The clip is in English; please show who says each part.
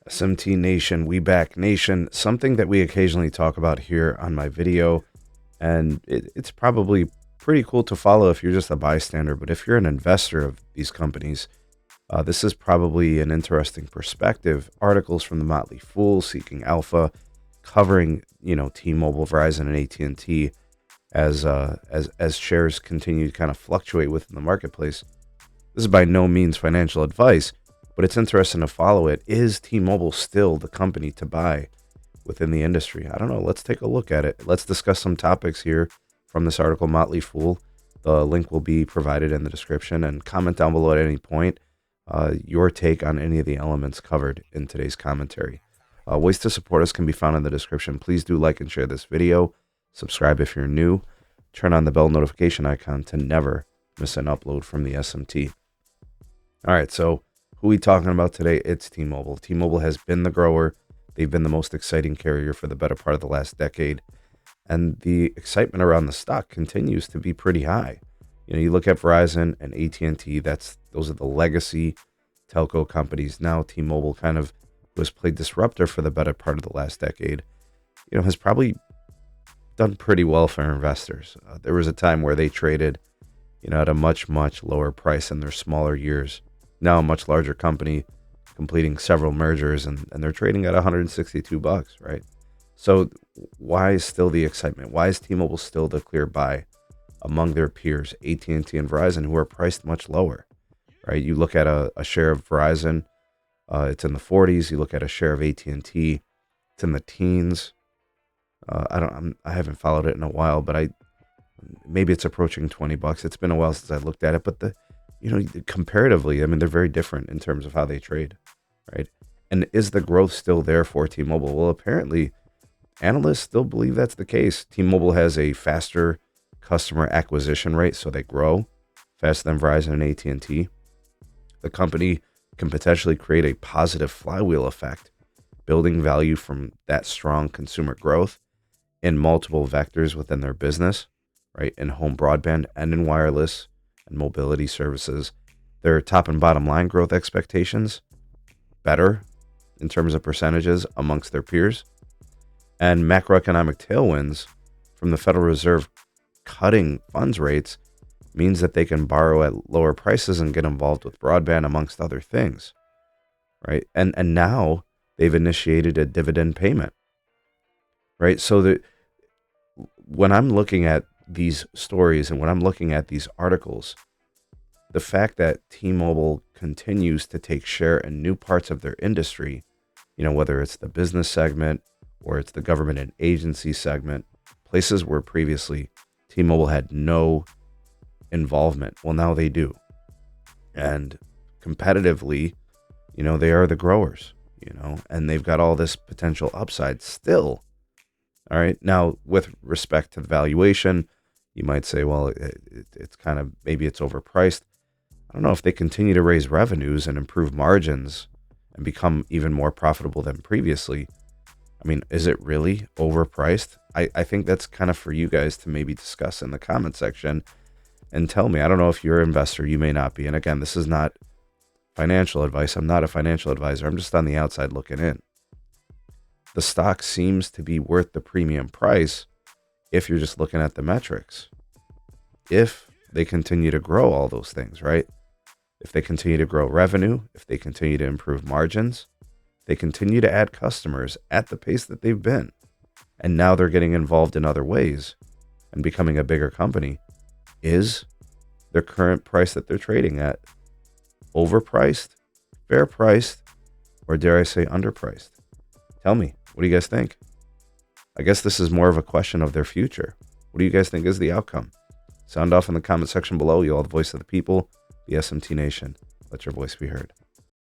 Speaker 1: SMT Nation, We Back Nation, something that we occasionally talk about here on my video, and it's probably pretty cool to follow if you're just a bystander, but if you're an investor of these companies, this is probably an interesting perspective. Articles from the Motley Fool, Seeking Alpha, covering T-Mobile, Verizon, and AT&T as shares continue to kind of fluctuate within the marketplace. This is by no means financial advice, but it's interesting to follow it. Is T-Mobile still the company to buy within the industry? I don't know. Let's take a look at it. Let's discuss some topics here from this article, Motley Fool. The link will be provided in the description, and comment down below at any point your take on any of the elements covered in today's commentary. Ways to support us can be found in the description. Please do like and share this video. Subscribe if you're new. Turn on the bell notification icon to never miss an upload from the SMT. All right, so who are we talking about today? It's T-Mobile. T-Mobile has been the grower. They've been the most exciting carrier for the better part of the last decade. And the excitement around the stock continues to be pretty high. You look at Verizon and AT&T, those are the legacy telco companies. Now T-Mobile kind of was played disruptor for the better part of the last decade, has probably done pretty well for investors. There was a time where they traded, at a much, much lower price in their smaller years. Now a much larger company completing several mergers, and they're trading at $162, right? So why is still the excitement? Why is T-Mobile still the clear buy among their peers, AT&T and Verizon, who are priced much lower, right? You look at a share of Verizon, it's in the 40s. You look at a share of AT&T, it's in the teens. I haven't followed it in a while, but maybe it's approaching $20. It's been a while since I looked at it, but comparatively, they're very different in terms of how they trade, right? And is the growth still there for T-Mobile? Well, apparently, analysts still believe that's the case. T-Mobile has a faster customer acquisition rate, so they grow faster than Verizon and AT&T. The company can potentially create a positive flywheel effect, building value from that strong consumer growth in multiple vectors within their business, right? In home broadband and in wireless and mobility services. Their top and bottom line growth expectations better in terms of percentages amongst their peers, and macroeconomic tailwinds from the Federal Reserve cutting funds rates means that they can borrow at lower prices and get involved with broadband, amongst other things, right? And now they've initiated a dividend payment, right? So when I'm looking at these stories and when I'm looking at these articles, the fact that T-Mobile continues to take share in new parts of their industry, whether it's the business segment or it's the government and agency segment, places where previously T-Mobile had no involvement. Well, now they do. And competitively, they are the growers, and they've got all this potential upside still. All right. Now, with respect to the valuation, you might say, well, it's kind of, maybe it's overpriced. I don't know. If they continue to raise revenues and improve margins and become even more profitable than previously, is it really overpriced? I think that's kind of for you guys to maybe discuss in the comment section and tell me. I don't know if you're an investor, you may not be. And again, this is not financial advice. I'm not a financial advisor. I'm just on the outside looking in. The stock seems to be worth the premium price if you're just looking at the metrics. If they continue to grow all those things, right? If they continue to grow revenue, if they continue to improve margins, they continue to add customers at the pace that they've been, and now they're getting involved in other ways and becoming a bigger company, is the current price that they're trading at overpriced, fair priced, or dare I say underpriced? Tell me, what do you guys think? I guess this is more of a question of their future. What do you guys think is the outcome? Sound off in the comment section below. You all the voice of the people, the SMT Nation. Let your voice be heard.